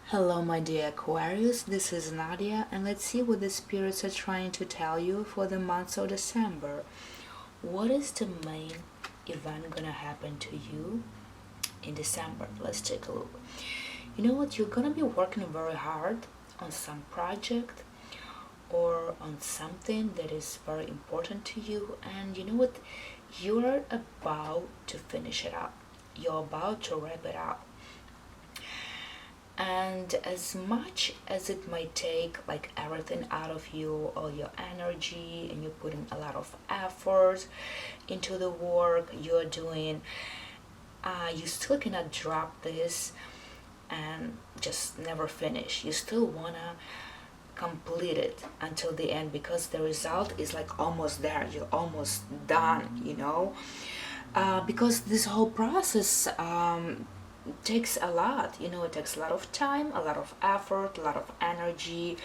Hello, my dear Aquarius. This is Nadia, and let's see what the spirits are trying to tell you for the month of December. What is the main event gonna happen to you in December? Let's take a look. You know what? You're gonna be working very hard on some project or on something that is very important to you, and you know what? You're about to finish it up. You're about to wrap it up, and as much as it might take like everything out of you, all your energy, and you're putting a lot of effort into the work you're doing, you still cannot drop this and just never finish. You still wanna complete it until the end, because the result is like almost there. You're almost done. Because this whole process takes a lot. It takes a lot of time, a lot of effort, a lot of energy.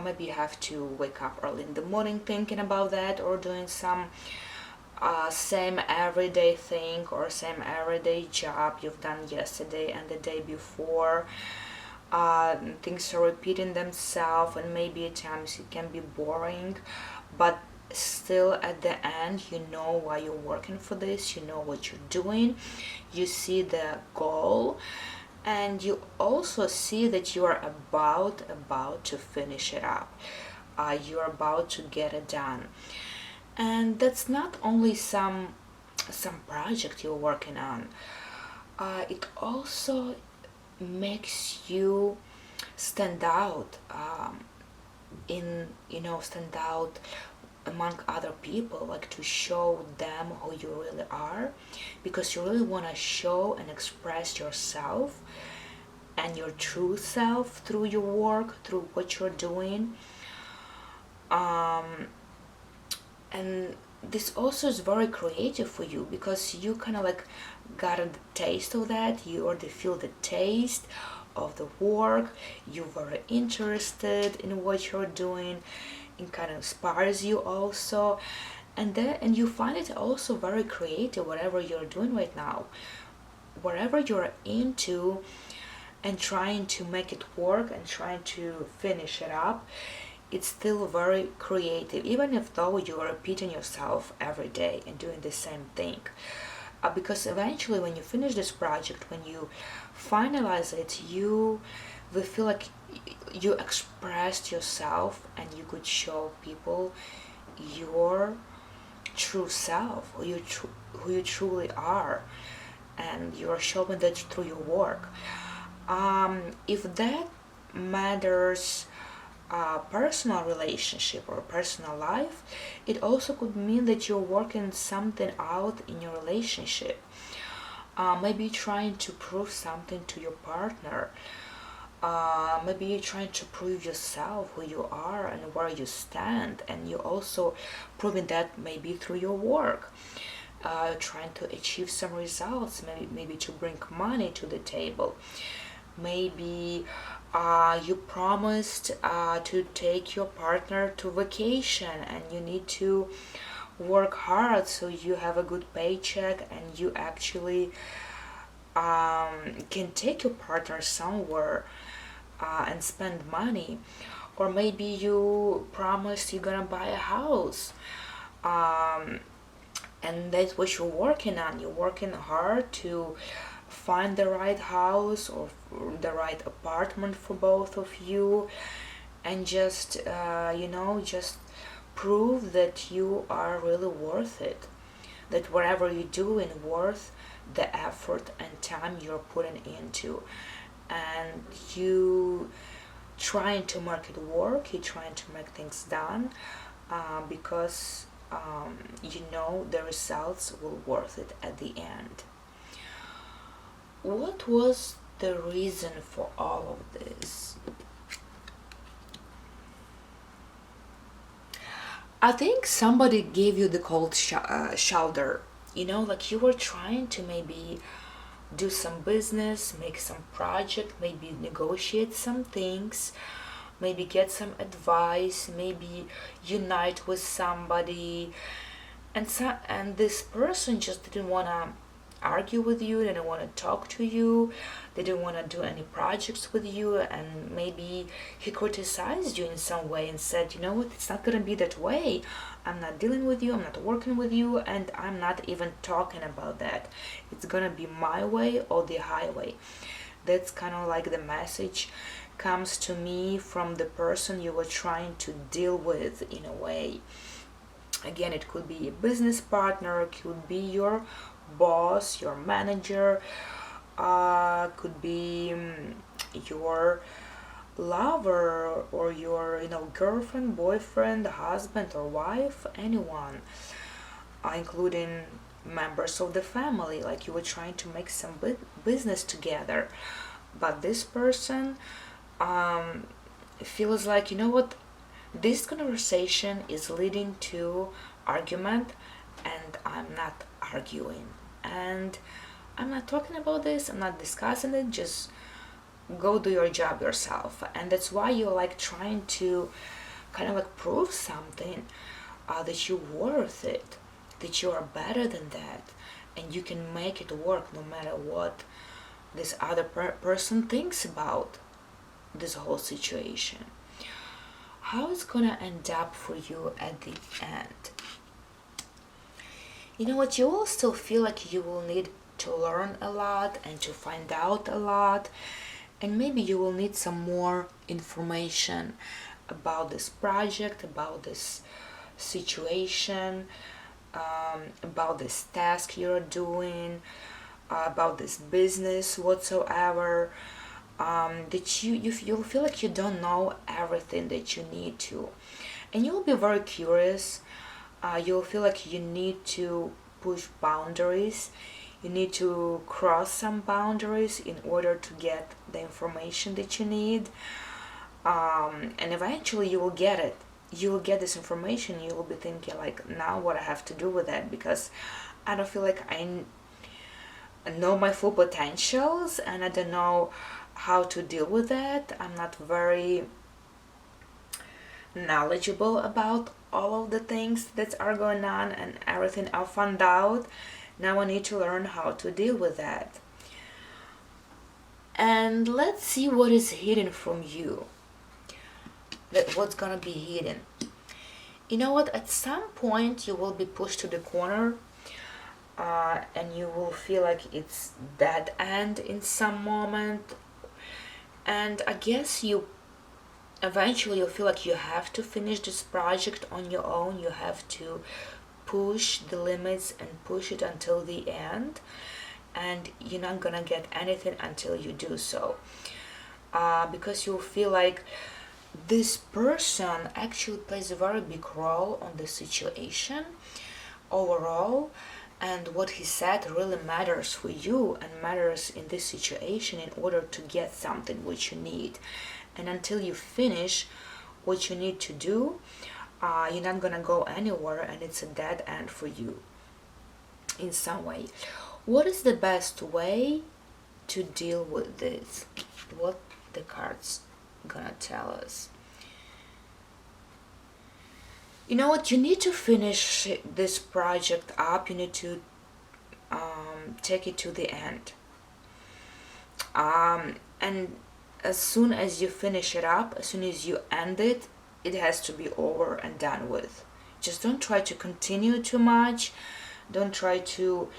Maybe you have to wake up early in the morning thinking about that, or doing some same everyday thing or same everyday job you've done yesterday and the day before. Things are repeating themselves, and maybe at times it can be boring, but still at the end you know why you're working for this. You know what you're doing, you see the goal, and you also see that you are about to finish it up. You're about to get it done, and that's not only some project you're working on. It also makes you stand out, stand out among other people, like to show them who you really are, because you really want to show and express yourself and your true self through your work, through what you're doing. And this also is very creative for you, because you kind of like got a taste of that. You already feel the taste of the work. You're very interested in what you're doing. It kind of inspires you also, and you find it also very creative, whatever you're doing right now, whatever you're into, and trying to make it work and trying to finish it up. It's still very creative, even if though you're repeating yourself every day and doing the same thing. Because eventually when you finish this project, when you finalize it, you will feel like you expressed yourself, and you could show people your true self, who you truly are, and you are showing that through your work. If that matters, personal relationship or personal life, it also could mean that you're working something out in your relationship. Maybe trying to prove something to your partner. Maybe you're trying to prove yourself, who you are and where you stand, and you're also proving that maybe through your work. Trying to achieve some results, maybe to bring money to the table. Maybe you promised to take your partner to vacation, and you need to work hard so you have a good paycheck, and you actually can take your partner somewhere and spend money. Or maybe you promised you're gonna buy a house, and that's what you're working on. You're working hard to find the right house or the right apartment for both of you, and just prove that you are really worth it, that whatever you do is worth the effort and time you're putting into, and you trying to make it work, you're trying to make things done, because you know the results will worth it at the end. What was the reason for all of this? I think somebody gave you the cold shoulder. Like you were trying to maybe do some business, make some project, maybe negotiate some things, maybe get some advice, maybe unite with somebody, and this person just didn't wanna argue with you, they don't want to talk to you, they don't want to do any projects with you, and maybe he criticized you in some way and said, you know what, it's not going to be that way. I'm not dealing with you, I'm not working with you, and I'm not even talking about that. It's going to be my way or the highway. That's kind of like the message comes to me from the person you were trying to deal with in a way. Again, it could be a business partner, it could be your boss, your manager, could be your lover or your girlfriend, boyfriend, husband or wife, anyone, including members of the family, like you were trying to make some business together, but this person feels like, you know what, this conversation is leading to argument, and I'm not arguing, and I'm not talking about this, I'm not discussing it, just go do your job yourself. And that's why you're like trying to kind of like prove something, that you're worth it, that you are better than that, and you can make it work no matter what this other person thinks about this whole situation. How it's gonna end up for you at the end? You know what, you will still feel like you will need to learn a lot and to find out a lot, and maybe you will need some more information about this project, about this situation, about this task you're doing, about this business whatsoever, that you'll feel like you don't know everything that you need to, and you'll be very curious. You'll feel like you need to push boundaries, you need to cross some boundaries in order to get the information that you need, and eventually you will get it. You will get this information, you will be thinking like, now what I have to do with that, because I don't feel like I know my full potentials, and I don't know how to deal with that. I'm not very knowledgeable about all of the things that are going on and everything I found out. Now I need to learn how to deal with that. And let's see what is hidden from you. What's gonna be hidden. You know what? At some point you will be pushed to the corner, and you will feel like it's dead end in some moment. And I guess eventually you'll feel like you have to finish this project on your own. You have to push the limits and push it until the end, and you're not gonna get anything until you do so, because you'll feel like this person actually plays a very big role on the situation overall, and what he said really matters for you and matters in this situation in order to get something which you need. And until you finish what you need to do, you're not gonna go anywhere, and it's a dead end for you in some way. What is the best way to deal with this? What the cards gonna tell us? You know what, you need to finish this project up, you need to take it to the end, and as soon as you finish it up, as soon as you end it, it has to be over and done with. Just don't try to continue too much, don't try to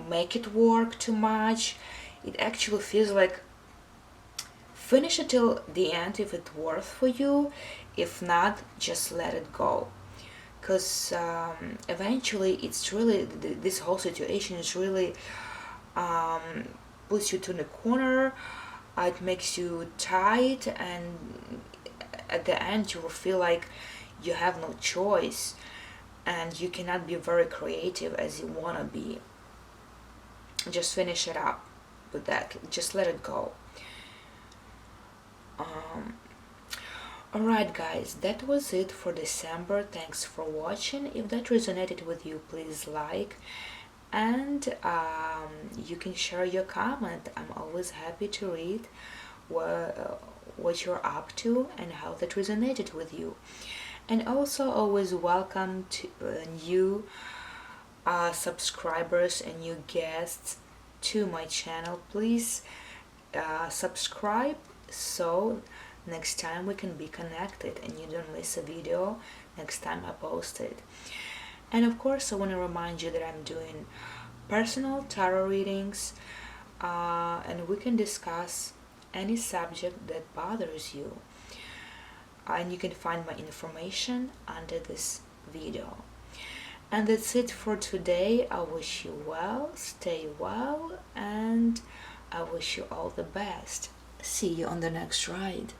make it work too much. It actually feels like finish it till the end if it's worth for you. If not, just let it go, because eventually it's really, this whole situation is really puts you to the corner. It makes you tight, and at the end you will feel like you have no choice, and you cannot be very creative as you want to be. Just finish it up with that, just let it go. Alright guys, that was it for December. Thanks for watching. If that resonated with you, please like, and you can share your comment. I'm always happy to read what you're up to and how that resonated with you. And also always welcome to new subscribers and new guests to my channel, please subscribe, so next time we can be connected and you don't miss a video next time I post it. And of course, I want to remind you that I'm doing personal tarot readings, and we can discuss any subject that bothers you. And you can find my information under this video. And that's it for today. I wish you well, stay well, and I wish you all the best. See you on the next ride.